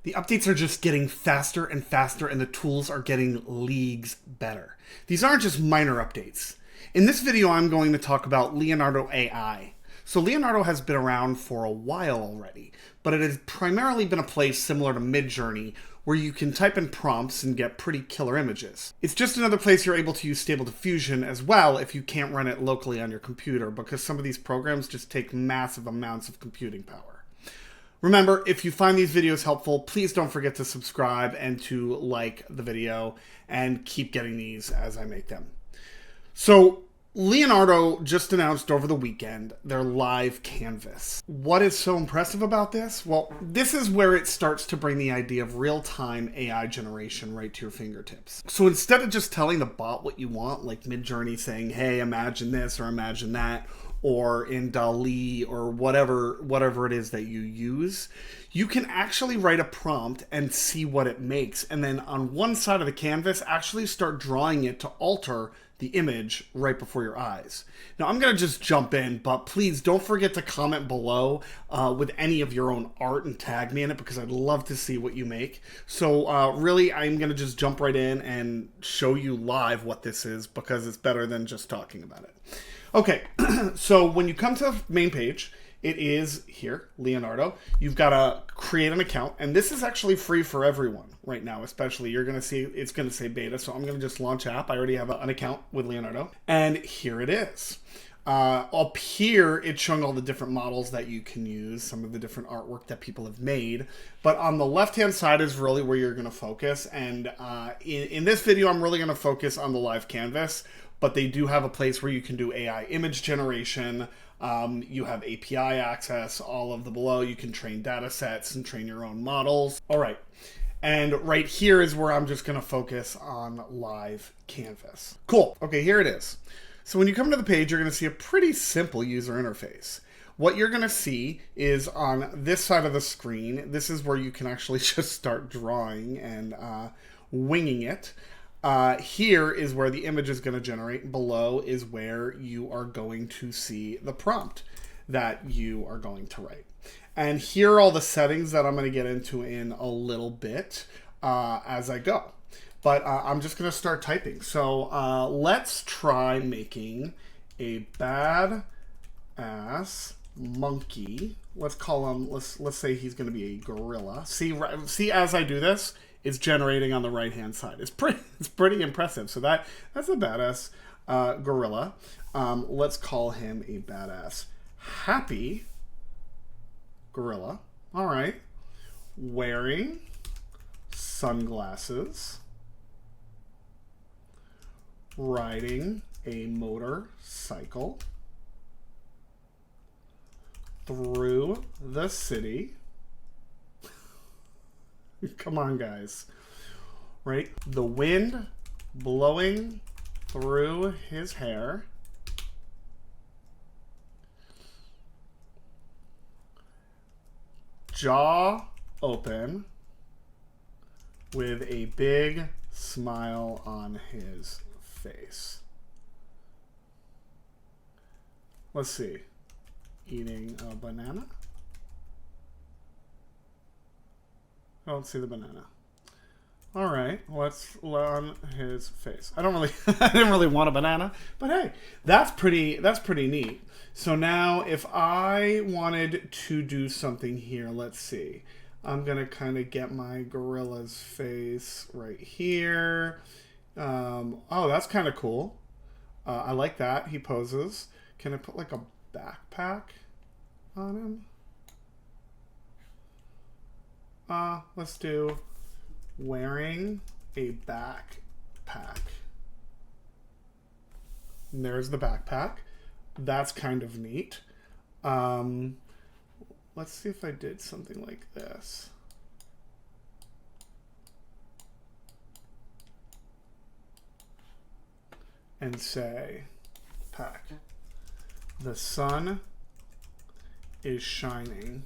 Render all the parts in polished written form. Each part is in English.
The updates are just getting faster and faster, and the tools are getting leagues better. These aren't just minor updates. In this video, I'm going to talk about Leonardo AI. So Leonardo has been around for a while already, but it has primarily been a place similar to Midjourney, where you can type in prompts and get pretty killer images. It's just another place you're able to use Stable Diffusion as well if you can't run it locally on your computer, because some of these programs just take massive amounts of computing power. Remember, if you find these videos helpful, please don't forget to subscribe and to like the video and keep getting these as I make them. So Leonardo just announced over the weekend their live canvas. What is so impressive about this? Well, this is where it starts to bring the idea of real-time AI generation right to your fingertips. So instead of just telling the bot what you want, like Midjourney saying, hey, imagine this or imagine that, or in DALL-E or whatever it is that you use, you can actually write a prompt and see what it makes. And then on one side of the canvas, actually start drawing it to alter the image right before your eyes. Now I'm gonna just jump in, but please don't forget to comment below with any of your own art and tag me in it, because I'd love to see what you make. So really, I'm gonna just jump right in and show you live what this is, because it's better than just talking about it. Okay, so when you come to the main page, it is here, Leonardo. You've got to create an account, and this is actually free for everyone right now, especially. You're going to see, it's going to say beta, so I'm going to just launch app. I already have an account with Leonardo, and here it is. Up here, it's showing all the different models that you can use, some of the different artwork that people have made. But on the left-hand side is really where you're going to focus, and in this video, I'm really going to focus on the live canvas. But they do have a place where you can do AI image generation. You have API access, all of the below. You can train data sets and train your own models. All right. And right here is where I'm just going to focus on live canvas. Cool. Okay, here it is. So when you come to the page, you're going to see a pretty simple user interface. What you're going to see is on this side of the screen, this is where you can actually just start drawing and winging it. Here is where the image is going to generate. Below is where you are going to see the prompt that you are going to write. And here are all the settings that I'm going to get into in a little bit as I go. But I'm just going to start typing. So let's try making a badass monkey. Let's call him, let's say he's going to be a gorilla. See as I do this, it's generating on the right-hand side. It's pretty impressive. So that's a badass gorilla. Let's call him a badass happy gorilla. All right. Wearing sunglasses. Riding a motorcycle. Through the city. Come on, guys. Right? The wind blowing through his hair. Jaw open with a big smile on his face. Let's see. Eating a banana. I don't see the banana. All right, let's on his face. I didn't really want a banana, but hey, that's pretty neat. So now if I wanted to do something here, let's see. I'm gonna kind of get my gorilla's face right here. Oh, that's kind of cool. I like that. He poses. Can I put like a backpack on him? Let's do wearing a backpack. And there's the backpack. That's kind of neat. Let's see if I did something like this. And say, pack. The sun is shining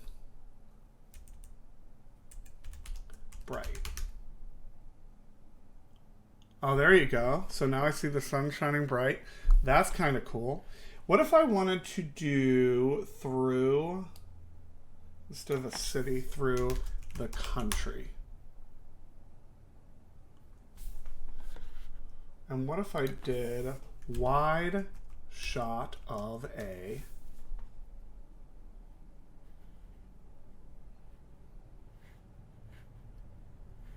bright. Oh, there you go. So now I see the sun shining bright. That's kind of cool. What if I wanted to do through, instead of a city, through the country. And what if I did wide shot of a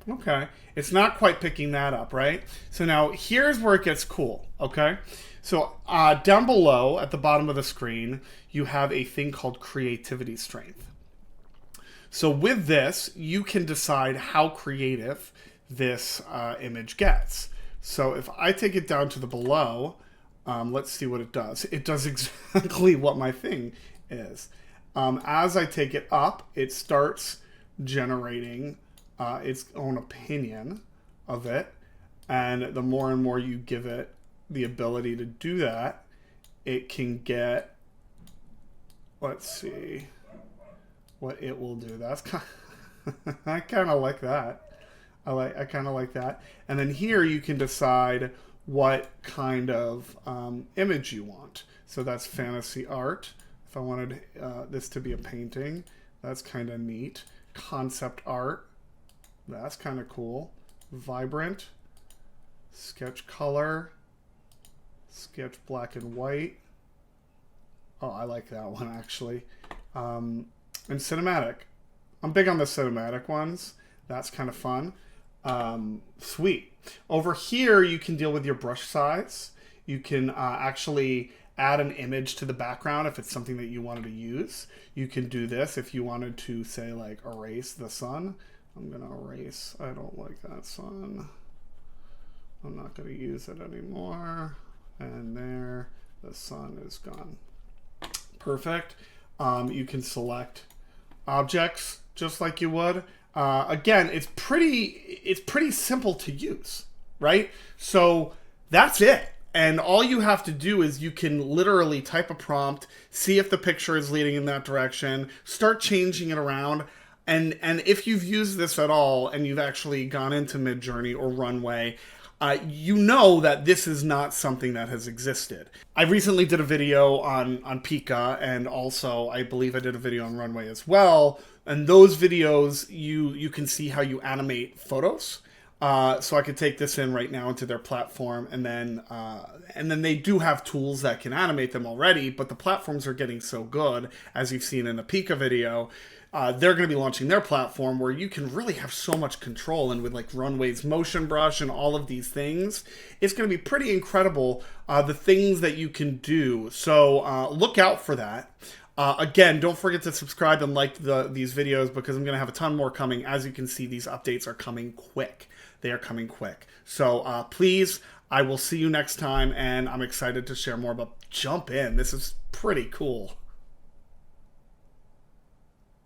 Okay, it's not quite picking that up, right? So now here's where it gets cool, okay? So down below at the bottom of the screen, you have a thing called creativity strength. So with this, you can decide how creative this image gets. So if I take it down to the below, let's see what it does. It does exactly what my thing is. As I take it up, it starts generating its own opinion of it. And the more and more you give it the ability to do that, it can get, let's see what it will do. That's kind of, I kind of like that. I kind of like that. And then here you can decide what kind of image you want. So that's fantasy art. If I wanted this to be a painting, that's kind of neat. Concept art, that's kind of cool. Vibrant, sketch color, sketch black and white. Oh, I like that one actually. And cinematic. I'm big on the cinematic ones. That's kind of fun. Sweet. Over here, you can deal with your brush size. You can actually add an image to the background if it's something that you wanted to use. You can do this if you wanted to, say, like erase the sun. I'm going to erase. I don't like that sun. I'm not going to use it anymore. And there, the sun is gone. Perfect. You can select objects just like you would. Again, it's pretty simple to use, right? So that's it. And all you have to do is you can literally type a prompt, see if the picture is leading in that direction, start changing it around. And if you've used this at all and you've actually gone into Midjourney or Runway, you know that this is not something that has existed. I recently did a video on Pika, and also I believe I did a video on Runway as well. And those videos, you can see how you animate photos. So I could take this in right now into their platform, and then they do have tools that can animate them already, but the platforms are getting so good, as you've seen in the Pika video. They're going to be launching their platform where you can really have so much control, and with like Runway's motion brush and all of these things, it's going to be pretty incredible, the things that you can do. So look out for that. Again, don't forget to subscribe and like these videos, because I'm going to have a ton more coming. As you can see, these updates are coming quick. They are coming quick. So please, I will see you next time, and I'm excited to share more, but jump in. This is pretty cool.